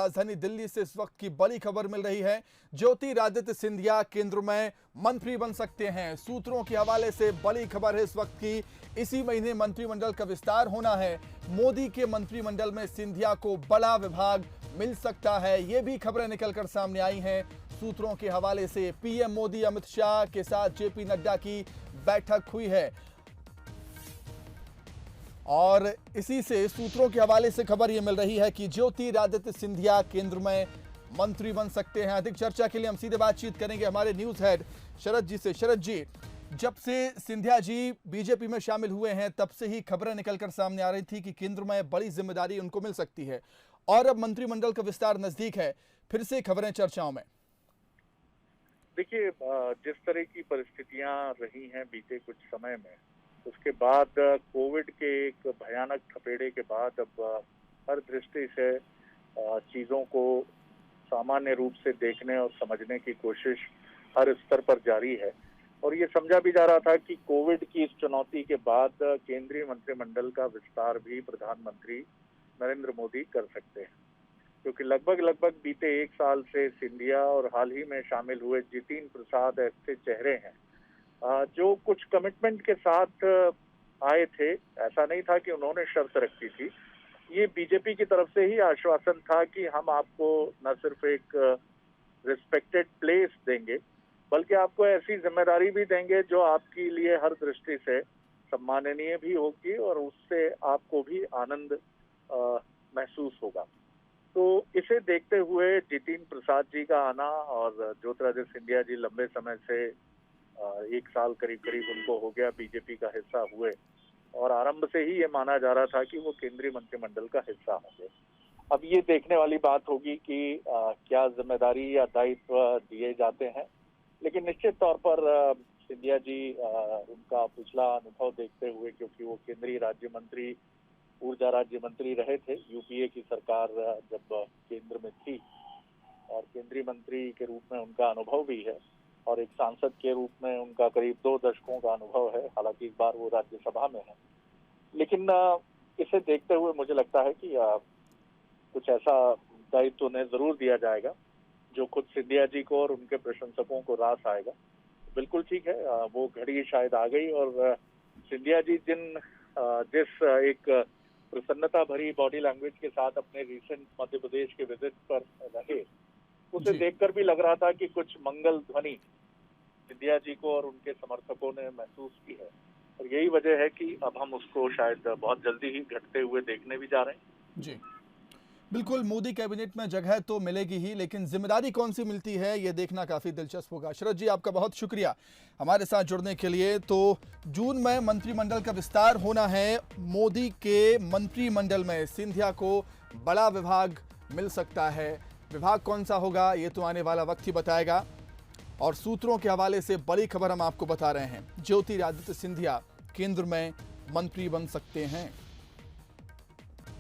राजधानी दिल्ली से इस वक्त की बड़ी खबर मिल रही है। ज्योतिरादित्य सिंधिया केंद्र में मंत्री बन सकते हैं। सूत्रों के हवाले से बड़ी खबर है इस वक्त की। इसी महीने मंत्रिमंडल का विस्तार होना है। मोदी के मंत्रिमंडल में सिंधिया को बड़ा विभाग मिल सकता है। ये भी खबरें निकलकर सामने आई हैं सूत्रों के हवाले से। पीएम मोदी अमित शाह के साथ जेपी नड्डा की बैठक हुई है और इसी से सूत्रों के हवाले से खबर यह मिल रही है कि ज्योतिरादित्य सिंधिया केंद्र में मंत्री बन सकते हैं। अधिक चर्चा के लिए हम सीधे बातचीत करेंगे हमारे न्यूज हेड शरद जी से। शरद जी, जब से सिंधिया जी बीजेपी में शामिल हुए हैं तब से ही खबरें निकलकर सामने आ रही थी कि केंद्र में बड़ी जिम्मेदारी उनको मिल सकती है और अब मंत्रिमंडल का विस्तार नजदीक है, फिर से खबरें चर्चाओं में। देखिए, जिस तरह की परिस्थितियां रही हैं बीते कुछ समय में, उसके बाद कोविड के एक भयानक थपेड़े के बाद अब हर दृष्टि से चीजों को सामान्य रूप से देखने और समझने की कोशिश हर स्तर पर जारी है और ये समझा भी जा रहा था कि कोविड की इस चुनौती के बाद केंद्रीय मंत्रिमंडल का विस्तार भी प्रधानमंत्री नरेंद्र मोदी कर सकते हैं, क्योंकि लगभग बीते एक साल से सिंधिया और हाल ही में शामिल हुए जितिन प्रसाद ऐसे चेहरे हैं जो कुछ कमिटमेंट के साथ आए थे। ऐसा नहीं था कि उन्होंने शर्त रखी थी, ये बीजेपी की तरफ से ही आश्वासन था कि हम आपको न सिर्फ एक रिस्पेक्टेड प्लेस देंगे बल्कि आपको ऐसी जिम्मेदारी भी देंगे जो आपके लिए हर दृष्टि से सम्माननीय भी होगी और उससे आपको भी आनंद महसूस होगा। तो इसे देखते हुए जितिन प्रसाद जी का आना और ज्योतिरादित्य सिंधिया जी लंबे समय से एक साल करीब उनको हो गया बीजेपी का हिस्सा हुए और आरंभ से ही ये माना जा रहा था कि वो केंद्रीय मंत्रिमंडल का हिस्सा होंगे। अब ये देखने वाली बात होगी कि क्या जिम्मेदारी या दायित्व दिए जाते हैं, लेकिन निश्चित तौर पर सिंधिया जी उनका पिछला अनुभव देखते हुए, क्योंकि वो केंद्रीय राज्य मंत्री, ऊर्जा राज्य मंत्री रहे थे यूपीए की सरकार जब केंद्र में थी और केंद्रीय मंत्री के रूप में उनका अनुभव भी है और एक सांसद के रूप में उनका करीब 2 दशकों का अनुभव है। हालांकि इस बार वो राज्यसभा में है, लेकिन इसे देखते हुए मुझे लगता है कि कुछ ऐसा दायित्व उन्हें जरूर दिया जाएगा जो खुद सिंधिया जी को और उनके प्रशंसकों को रास आएगा। बिल्कुल ठीक है, वो घड़ी शायद आ गई और सिंधिया जी जिस एक प्रसन्नता भरी बॉडी लैंग्वेज के साथ अपने रिसेंट मध्य प्रदेश के विजिट पर रहे, उसे देखकर भी लग रहा था कि कुछ मंगल ध्वनि सिंधिया जी को और उनके समर्थकों ने महसूस की है और यही वजह है कि अब हम उसको शायद बहुत जल्दी ही घटते हुए देखने भी जा रहे हैं। जी बिल्कुल, मोदी कैबिनेट में जगह तो मिलेगी ही, लेकिन जिम्मेदारी कौन सी मिलती है ये देखना काफी दिलचस्प होगा। शरद जी, आपका बहुत शुक्रिया हमारे साथ जुड़ने के लिए। तो जून में मंत्रिमंडल का विस्तार होना है। मोदी के मंत्रिमंडल में सिंधिया को बड़ा विभाग मिल सकता है। विभाग कौन सा होगा ये तो आने वाला वक्त ही बताएगा और सूत्रों के हवाले से बड़ी खबर हम आपको बता रहे हैं। ज्योतिरादित्य सिंधिया केंद्र में मंत्री बन सकते हैं।